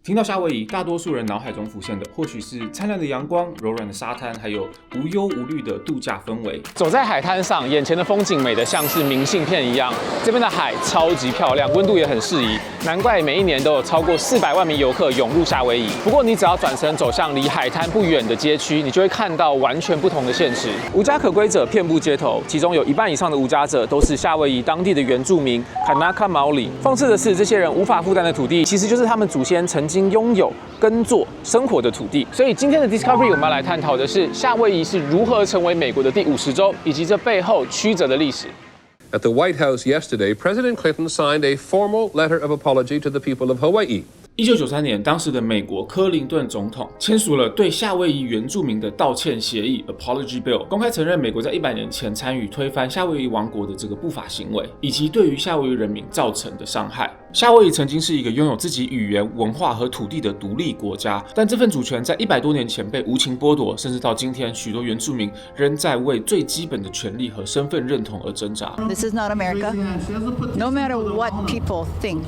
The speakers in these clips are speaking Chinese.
听到夏威夷，大多数人脑海中浮现的或许是灿烂的阳光、柔软的沙滩，还有无忧无虑的度假氛围。走在海滩上，眼前的风景美得像是明信片一样。这边的海超级漂亮，温度也很适宜，难怪每一年都有超过400万名游客涌入夏威夷。不过，你只要转身走向离海滩不远的街区，你就会看到完全不同的现实。无家可归者遍布街头，其中有1半以上的无家者都是夏威夷当地的原住民 Kanaka Maoli。讽刺的是，这些人无法负担的土地，其实就是他们祖先曾经拥有、耕作、生活的土地。所以今天的 Discovery 我们要来探讨的是夏威夷是如何成为美国的第50州，以及这背后曲折的历史。At the White House yesterday, President Clinton signed a formal letter of apology to the people of Hawaii. 1993年，当时的美国柯林顿总统签署了对夏威夷原住民的道歉协议 （Apology Bill）， 公开承认美国在100年前参与推翻夏威夷王国的这个不法行为，以及对于夏威夷人民造成的伤害。夏威夷曾经是一个拥有自己语言、文化和土地的独立国家，但这份主权在100多年前被无情剥夺，甚至到今天，许多原住民仍在为最基本的权利和身份认同而挣扎。This is not America. No matter what people think,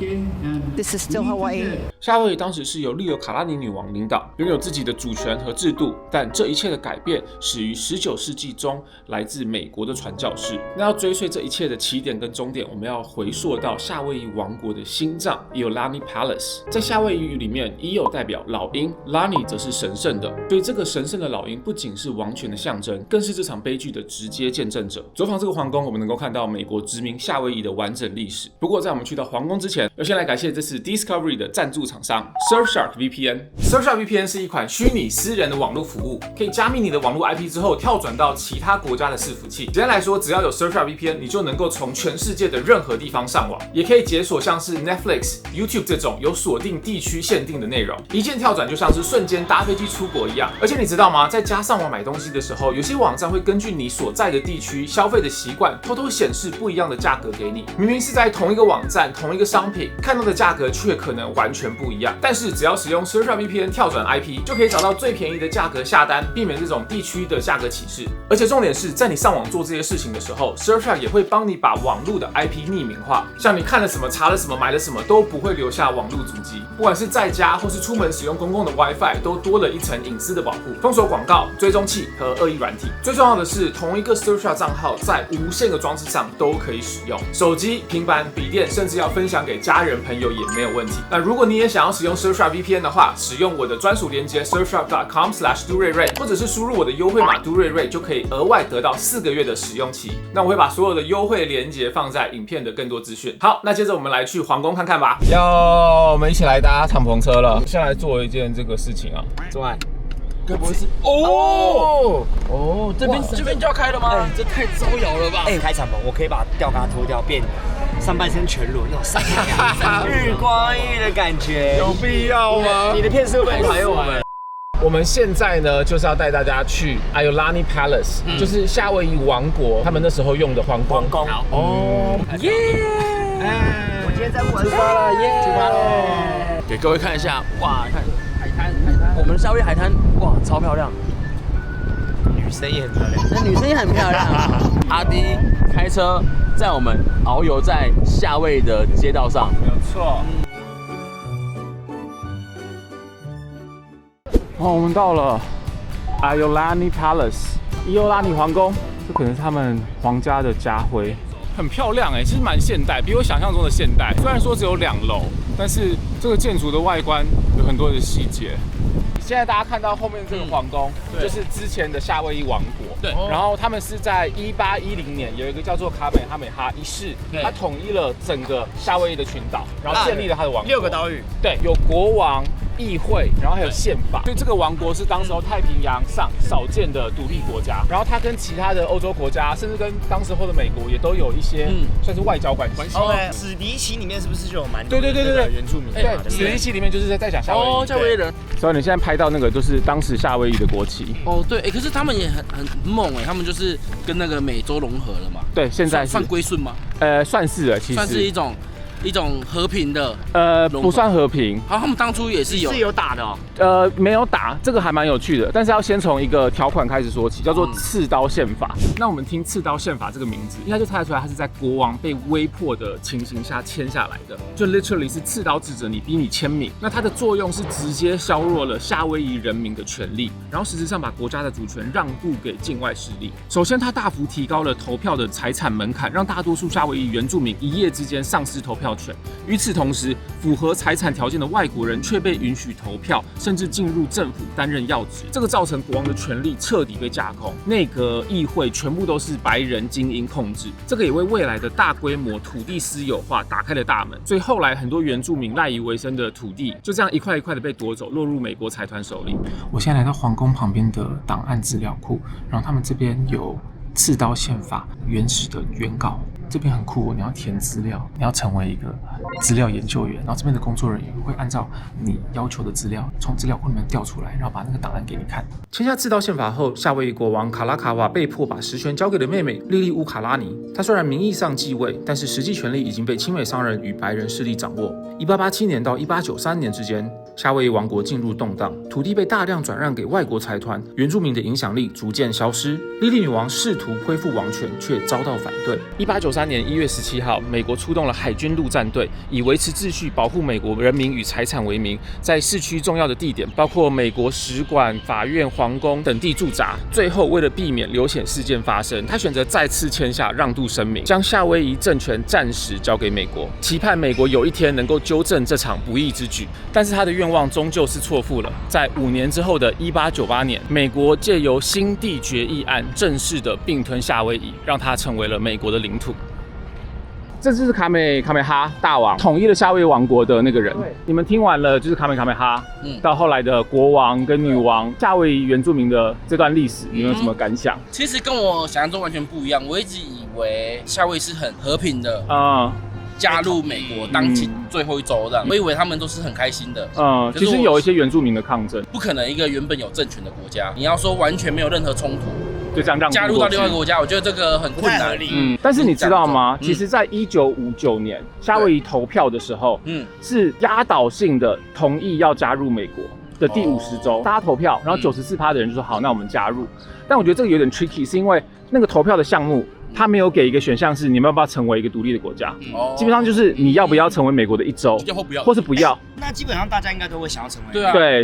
this is still Hawaii. 夏威夷当时是由利尤卡拉尼女王领导，拥有自己的主权和制度，但这一切的改变始于19世纪中来自美国的传教士。那要追溯这一切的起点跟终点，我们要回溯到夏威夷王国的心脏 Iolani Palace。在夏威夷语里面 ，Io 代表老鹰 ，Lani 则是神圣的，所以这个神圣的老鹰不仅是王权的象征，更是这场悲剧的直接见证者。走访这个皇宫，我们能够看到美国殖民夏威夷的完整历史。不过在我们去到皇宫之前，要先来感谢这次 Discovery 的赞助厂商 Surfshark VPN。Surfshark VPN 是一款虚拟私人的网络服务，可以加密你的网络 IP 之后跳转到其他国家的伺服器。简单来说，只要有 Surfshark VPN， 你就能够从全世界的任何地方上网，也可以解锁像是 Netflix、YouTube 这种有锁定地区限定的内容。一键跳转就像是瞬间搭飞机出国一样。而且你知道吗？在家上网买东西的时候，有些网站会根据你所在的地区消费的习惯，偷偷显示不一样的价格给你。明明是在同一个网站、同一个商品，看到的价格却可能完全不一样。但是只要使用 Surfshark VPN 跳转 IP， 就可以找到最便宜的价格下单，避免这种地区的价格歧视。而且重点是在你上网做这些事情的时候 ，Surfshark 也会帮你把网路的 IP 匿名化，像你看了什么、查了什么、买了什么都不会留下网路足迹。不管是在家或是出门使用公共的 WiFi， 都多了一层隐私的保护，封锁广告、追踪器和恶意软体。最重要的是，同一个 Surfshark 账号在无限个装置上都可以使用，手机、平板、笔电，甚至要分享给家人朋友也没有问题。那如果你也想要使用 Surfshark VPN 的话，使用我的专属连结 surfshark.com/duray， 或者是输入我的优惠码 duray， 就可以额外得到4个月的使用期。那我会把所有的优惠连结放在影片的更多资讯。好，那接着我们来去皇宫看看吧。我们一起来搭敞篷车了。先来做一件这个事情啊，做爱。该不会是这边就要开了吗？这太招摇了吧！开敞篷，我可以把吊嘎脱掉，变上半身全裸那种闪亮日光浴的感觉，有必要吗？你的片是会还有我们。我们现在呢，就是要带大家去 Iolani Palace，就是夏威夷王国他们那时候用的皇宫。耶！我今天在玩，出发了，耶！出发喽！给各位看一下，哇，看海滩，我们夏威夷海滩，哇，超漂亮。女生也很漂亮，那女生也很漂亮。阿迪开车载我们遨游在夏威夷的街道上，没有错。我们到了 Iolani Palace， 伊欧拉尼皇宫，这可能是他们皇家的家徽，很漂亮其实蛮现代，比我想象中的现代。虽然说只有2楼，但是这个建筑的外观有很多的细节。现在大家看到后面这个皇宫，就是之前的夏威夷王国。对，然后他们是在1810年有一个叫做卡美哈美哈一世，他统一了整个夏威夷的群岛，然后建立了他的王国。6个岛屿，对，有国王、议会，然后还有宪法，所以这个王国是当时候太平洋上少见的独立国家。然后它跟其他的欧洲国家，甚至跟当时候的美国也都有一些算是外交关系。史迪奇里面是不是就有蛮多原住民？对，史迪奇里面就是在讲夏威夷。夏威夷人。所以你现在拍到那个就是当时夏威夷的国旗。对，可是他们也很猛他们就是跟那个美洲融合了嘛。对，现在算归顺吗？算是了，其实算是一种一种和平的。不算和平。好，他们当初也是有打的哦。没有打，这个还蛮有趣的，但是要先从一个条款开始说起，叫做刺刀宪法。那我们听刺刀宪法这个名字，应该就猜得出来，它是在国王被威迫的情形下签下来的，就 literally 是刺刀指着你，逼你签名。那它的作用是直接削弱了夏威夷人民的权利，然后实质上把国家的主权让渡给境外势力。首先，它大幅提高了投票的财产门槛，让大多数夏威夷原住民一夜之间丧失投票权。与此同时，符合财产条件的外国人却被允许投票，甚至进入政府担任要职。这个造成国王的权力彻底被架空，内阁、议会全部都是白人精英控制。这个也为未来的大规模土地私有化打开了大门。所以后来很多原住民赖以为生的土地，就这样一块一块的被夺走，落入美国财团手里。我现在来到皇宫旁边的档案资料库，然后他们这边有刺刀宪法原始的原稿。这边很酷哦，你要填资料，你要成为一个资料研究员，然后这边的工作人员会按照你要求的资料从资料库里面调出来，然后把那个档案给你看。签下刺刀宪法后，夏威夷国王卡拉卡瓦被迫把实权交给了妹妹莉莉乌卡拉尼。他虽然名义上继位，但是实际权力已经被亲美商人与白人势力掌握。1887年到1893年之间，夏威夷王国进入动荡，土地被大量转让给外国财团，原住民的影响力逐渐消失。莉莉女王试图恢复王权，却遭到反对。1893年1月17号，美国出动了海军陆战队，以维持秩序、保护美国人民与财产为名，在市区重要的地点，包括美国使馆、法院、皇宫等地驻扎。最后，为了避免流血事件发生，他选择再次签下让渡声明，将夏威夷政权暂时交给美国，期盼美国有一天能够纠正这场不义之举。但是他的愿望终究是错付了。在5年之后的1898年，美国借由新地决议案正式的并吞夏威夷，让它成为了美国的领土。这就是卡美哈大王统一了夏威夷王国的那个人。你们听完了就是卡美哈，到后来的国王跟女王，夏威夷原住民的这段历史，你们有什么感想？其实跟我想象中完全不一样。我一直以为夏威夷是很和平的加入美国当起最后一州的，我以为他们都是很开心的。其实有一些原住民的抗争，不可能一个原本有政权的国家，你要说完全没有任何冲突，就这样让加入到另外一个国家，我觉得这个很困难。但是你知道吗？其实，在1959年夏威夷投票的时候，是压倒性的同意要加入美国的第50州，大家投票，然后94%的人就说好，那我们加入。但我觉得这个有点 tricky， 是因为那个投票的项目，他没有给一个选项是你们要不要成为一个独立的国家，基本上就是你要不要成为美国的一州，或是不要。那基本上大家应该都会想要成为。对啊，对，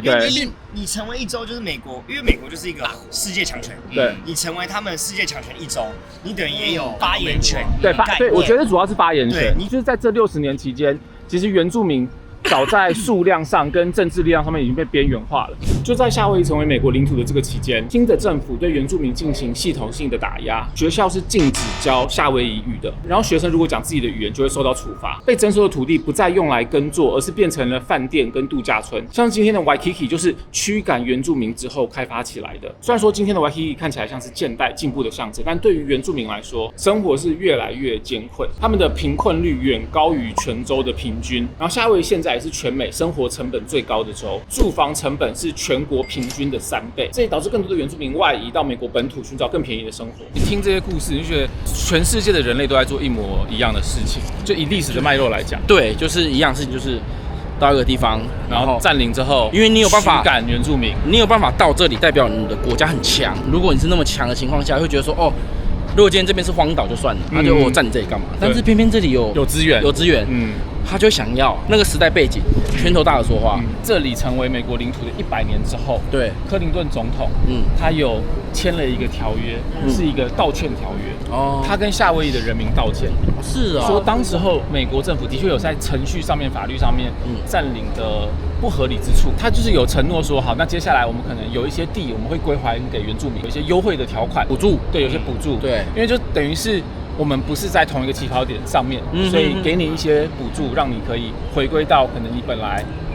你成为一州就是美国，因为美国就是一个世界强权。对，你成为他们世界强权一州，你等于也有发言权。对，我觉得主要是发言权。就是在这60年期间，其实原住民早在数量上跟政治力量上面已经被边缘化了。就在夏威夷成为美国领土的这个期间，新的政府对原住民进行系统性的打压，学校是禁止教夏威夷语的，然后学生如果讲自己的语言就会受到处罚。被征收的土地不再用来耕作，而是变成了饭店跟度假村。像今天的 Waikiki 就是驱赶原住民之后开发起来的。虽然说今天的 Waikiki 看起来像是现代进步的象征，但对于原住民来说，生活是越来越艰困，他们的贫困率远高于全州的平均。然后夏威夷现在也是全美生活成本最高的州，住房成本是全国平均的3倍，这也导致更多的原住民外移到美国本土寻找更便宜的生活。你听这些故事，你就觉得全世界的人类都在做一模一样的事情。就以历史的脉络来讲，对，就是一样事情，就是到一个地方，然后占领之后，因为你有办法驱赶原住民，你有办法到这里，代表你的国家很强。如果你是那么强的情况下，会觉得说哦。如果今天这边是荒岛就算了，他就我占你这里干嘛？但是偏偏这里有资源，他就想要那个时代背景，拳头大的说话。这里成为美国领土的100年之后，对，克林顿总统，他有签了一个条约，是一个道歉条约。他跟夏威夷的人民道歉，是啊，说当时候美国政府的确有在程序上面、法律上面占领的不合理之处。他就是有承诺说，好，那接下来我们可能有一些地我们会归还给原住民，有一些优惠的条款、补助，对，有些补助，对，因为就等于是我们不是在同一个起跑点上面，所以给你一些补助，让你可以回归到可能你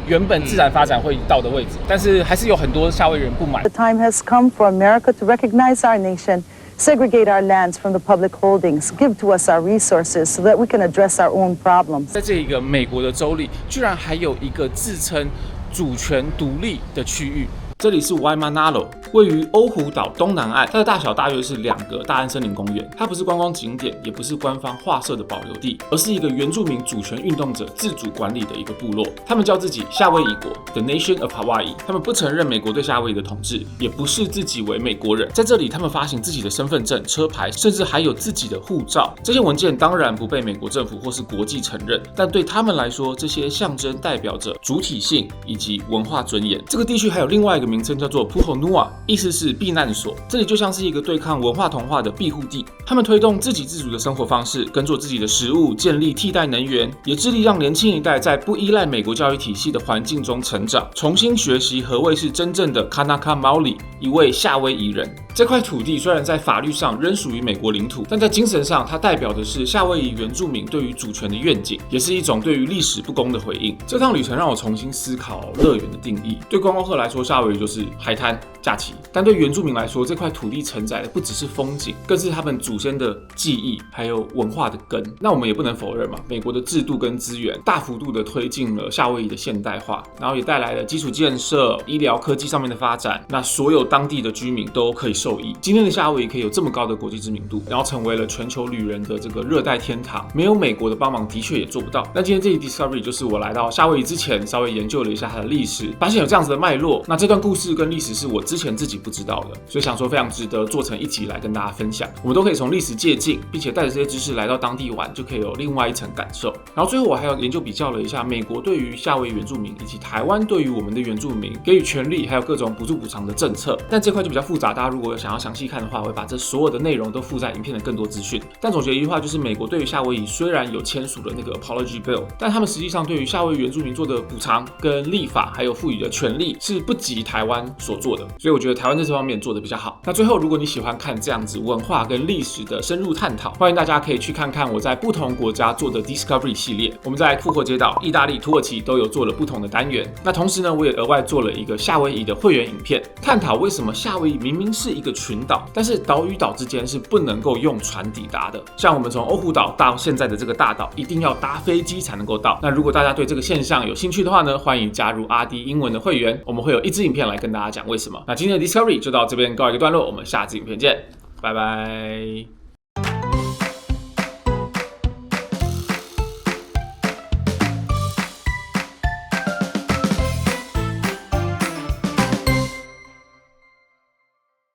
原本自然发展会到的位置。但是还是有很多夏威夷人不满。The time has come for America to recognize our nation, segregate our lands from the public holdings, give to us our resources so that we can address our own problems. 在这个美国的州里，居然还有一个自称主权独立的区域。这里是 Waimanalo，位于欧胡岛东南岸，它的大小大约是2个大安森林公园。它不是观光景点，也不是官方划设的保留地，而是一个原住民主权运动者自主管理的一个部落。他们叫自己夏威夷国 The Nation of Hawaii， 他们不承认美国对夏威夷的统治，也不视自己为美国人。在这里，他们发行自己的身份证、车牌，甚至还有自己的护照。这些文件当然不被美国政府或是国际承认，但对他们来说，这些象征代表着主体性以及文化尊严。这个地区还有另外一个名称叫做 Puhonua， 意思是避难所。这里就像是一个对抗文化同化的庇护地。他们推动自给自足的生活方式，耕作自己的食物，建立替代能源，也致力让年轻一代在不依赖美国教育体系的环境中成长，重新学习何谓是真正的 Kanaka Maoli， 一位夏威夷人。这块土地虽然在法律上仍属于美国领土，但在精神上，它代表的是夏威夷原住民对于主权的愿景，也是一种对于历史不公的回应。这趟旅程让我重新思考乐园的定义。对观光客来说，夏威夷就是海滩、假期；但对原住民来说，这块土地承载的不只是风景，更是他们祖先的记忆，还有文化的根。那我们也不能否认嘛，美国的制度跟资源大幅度的推进了夏威夷的现代化，然后也带来了基础建设、医疗科技上面的发展。那所有当地的居民都可以受益。今天的夏威夷可以有这么高的国际知名度，然后成为了全球旅人的这个热带天堂，没有美国的帮忙，的确也做不到。那今天这集 Discovery 就是我来到夏威夷之前，稍微研究了一下它的历史，发现有这样子的脉络。那这段故事跟历史是我之前自己不知道的，所以想说非常值得做成一集来跟大家分享。我们都可以从历史借鉴，并且带着这些知识来到当地玩，就可以有另外一层感受。然后最后我还有研究比较了一下美国对于夏威夷原住民以及台湾对于我们的原住民给予权利，还有各种补助补偿的政策。但这块就比较复杂，大家如果想要详细看的话，我会把这所有的内容都附在影片的更多资讯。但总结一句话就是，美国对于夏威夷虽然有签署了那个 Apology Bill， 但他们实际上对于夏威夷原住民做的补偿跟立法还有赋予的权利是不及台湾所做的，所以我觉得台湾在这方面做的比较好。那最后，如果你喜欢看这样子文化跟历史的深入探讨，欢迎大家可以去看看我在不同国家做的 Discovery 系列。我们在复活节岛、意大利、土耳其都有做了不同的单元。那同时呢，我也额外做了一个夏威夷的会员影片，探讨为什么夏威夷明明是一个群岛，但是岛与岛之间是不能够用船抵达的。像我们从欧胡岛到现在的这个大岛，一定要搭飞机才能够到。那如果大家对这个现象有兴趣的话呢，欢迎加入阿滴英文的会员，我们会有一支影片来跟大家讲为什么。那今天的 Discovery 就到这边告一个段落，我们下支影片见，拜拜。